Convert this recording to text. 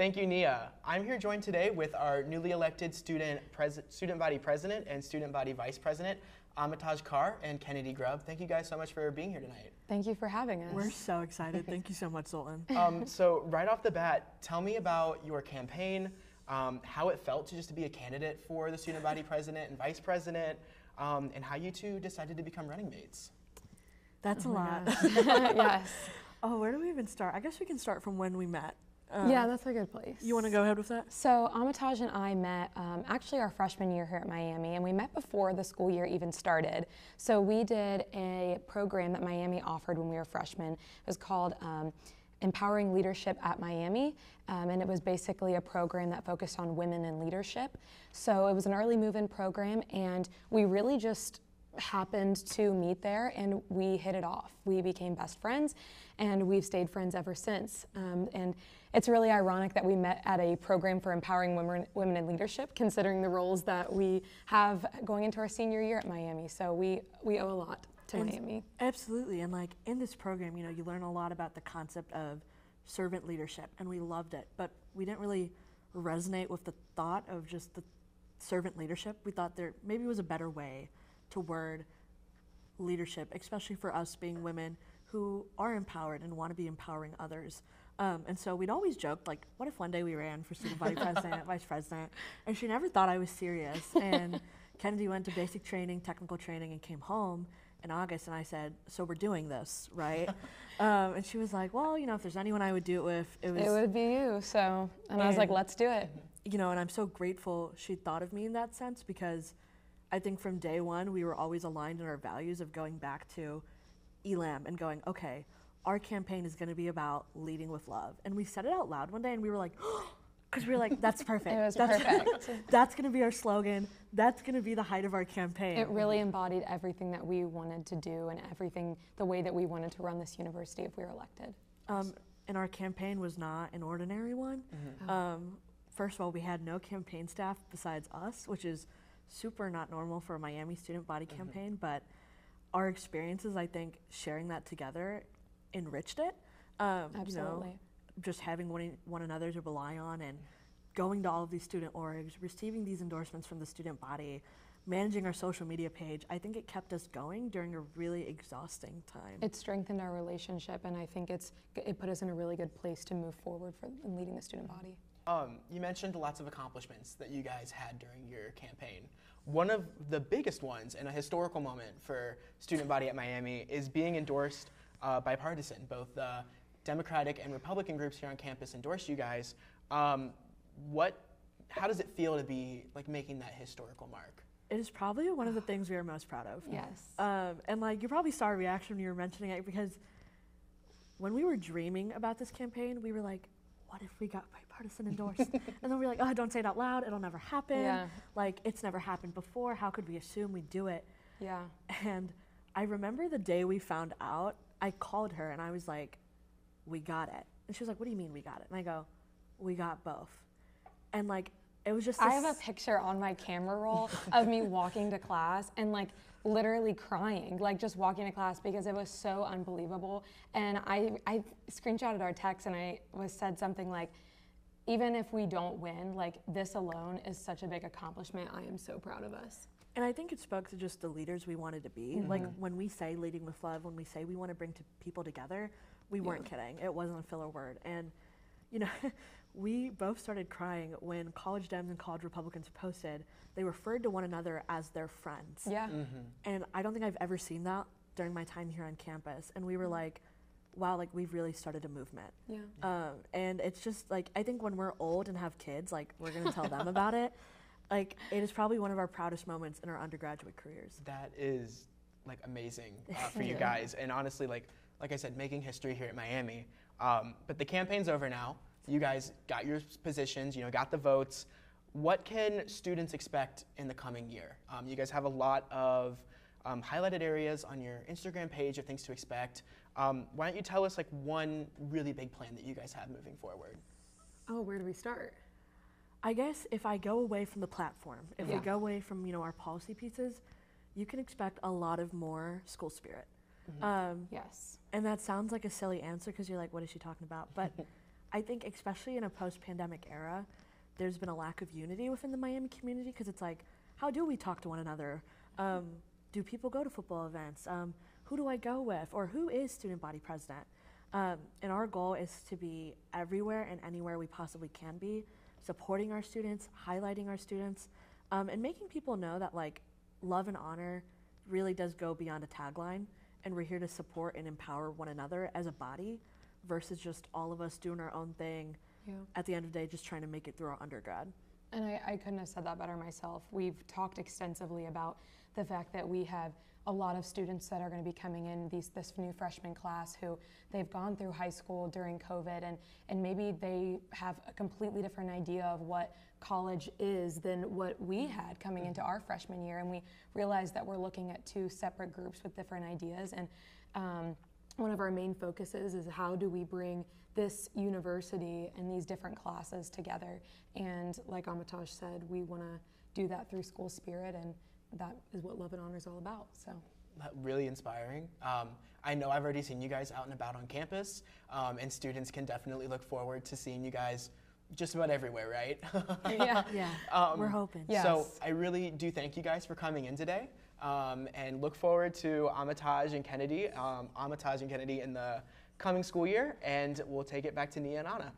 Thank you, Nia. I'm here joined today with our newly elected student body president and student body vice president, Amitoj Kaur and Khendi Grubb. Thank you guys so much for being here tonight. Thank you for having us. We're so excited. Thank you so much, Zoltan. So right off the bat, tell me about your campaign, how it felt to just be a candidate for the student body president and vice president, and how you two decided to become running mates. That's a lot. Yes. Oh, where do we even start? I guess we can start from when we met. Yeah, that's a good place. You want to go ahead with that? So Amitoj and I met actually our freshman year here at Miami, and we met before the school year even started. So we did a program that Miami offered when we were freshmen. It was called Empowering Leadership at Miami, and it was basically a program that focused on women in leadership. So it was an early move-in program, and we really just happened to meet there and we hit it off. We became best friends and we've stayed friends ever since. And it's really ironic that we met at a program for empowering women in leadership, considering the roles that we have going into our senior year at Miami. So we owe a lot to Miami. Absolutely, and like in this program, you know, you learn a lot about the concept of servant leadership, and we loved it, but we didn't really resonate with the thought of just the servant leadership. We thought there maybe was a better way to word leadership, especially for us being women who are empowered and want to be empowering others. And so we'd always joked, like, what if one day we ran for student body president, vice president? And she never thought I was serious. And Kennedy went to basic training, technical training, and came home in August. And I said, so we're doing this, right? And she was like, well, you know, if there's anyone I would do it with, it would be you. So, and I was like, let's do it. You know, and I'm so grateful she thought of me in that sense, because I think from day one, we were always aligned in our values of going back to ELAM and going, okay, our campaign is going to be about leading with love. And we said it out loud one day and we were like, because we were like, that's perfect. It was perfect. That's going to be our slogan. That's going to be the height of our campaign. It really embodied everything that we wanted to do and everything, the way that we wanted to run this university if we were elected. And our campaign was not an ordinary one. First of all, we had no campaign staff besides us, which is super not normal for a Miami student body campaign, but our experiences, I think, sharing that together enriched it. Absolutely. You know, just having one another to rely on and going to all of these student orgs, receiving these endorsements from the student body, managing our social media page, I think it kept us going during a really exhausting time. It strengthened our relationship, and I think it put us in a really good place to move forward in leading the student body. You mentioned lots of accomplishments that you guys had during your campaign. One of the biggest ones and a historical moment for student body at Miami is being endorsed bipartisan. Both the Democratic and Republican groups here on campus endorsed you guys. How does it feel to be like making that historical mark? It is probably one of the things we are most proud of. Yes. And like you probably saw our reaction when you were mentioning it, because when we were dreaming about this campaign, we were like, what if we got bipartisan endorsed? And then we were like, oh, don't say it out loud. It'll never happen. Yeah. Like, it's never happened before. How could we assume we'd do it? Yeah. And I remember the day we found out, I called her and I was like, we got it. And she was like, what do you mean we got it? And I go, we got both. And like, it was just I have a picture on my camera roll of me walking to class and like literally crying, like just walking to class because it was so unbelievable. And I screenshotted our text and I said something like, even if we don't win, like this alone is such a big accomplishment. I am so proud of us. And I think it spoke to just the leaders we wanted to be. Like when we say leading with love, when we say we want to bring people together, we weren't kidding. It wasn't a filler word. And you know, we both started crying when college Dems and college Republicans posted. They referred to one another as their friends. Yeah. And I don't think I've ever seen that during my time here on campus. And we were like, wow, like we've really started a movement. Yeah. And it's just like, I think when we're old and have kids, like we're gonna tell them about it. Like it is probably one of our proudest moments in our undergraduate careers. That is like amazing for you guys. And honestly, like I said, making history here at Miami. But the campaign's over now. You guys got your positions, you know, got the votes. What can students expect in the coming year? You guys have a lot of highlighted areas on your Instagram page of things to expect. Why don't you tell us like one really big plan that you guys have moving forward? Oh, where do we start? I guess if I go away from the platform, if we go away from, you know, our policy pieces, you can expect a lot of more school spirit. Yes. And that sounds like a silly answer because you're like, what is she talking about? But I think especially in a post-pandemic era, there's been a lack of unity within the Miami community because it's like, how do we talk to one another? Do people go to football events? Who do I go with? Or who is student body president? And our goal is to be everywhere and anywhere we possibly can be, supporting our students, highlighting our students, and making people know that like love and honor really does go beyond a tagline, and we're here to support and empower one another as a body versus just all of us doing our own thing. Yeah. At the end of the day, just trying to make it through our undergrad. And I couldn't have said that better myself. We've talked extensively about the fact that we have a lot of students that are going to be coming in this new freshman class who they've gone through high school during COVID, and maybe they have a completely different idea of what college is than what we had coming into our freshman year, and we realized that we're looking at two separate groups with different ideas, and one of our main focuses is how do we bring this university and these different classes together, and like Amitoj said, we want to do that through school spirit, and that is what Love and Honor is all about. So really inspiring. I know I've already seen you guys out and about on campus, and students can definitely look forward to seeing you guys just about everywhere, right? Yeah, we're hoping. Yes. So I really do thank you guys for coming in today, and look forward to Amitoj and Kennedy in the coming school year, and we'll take it back to Nia and Anna.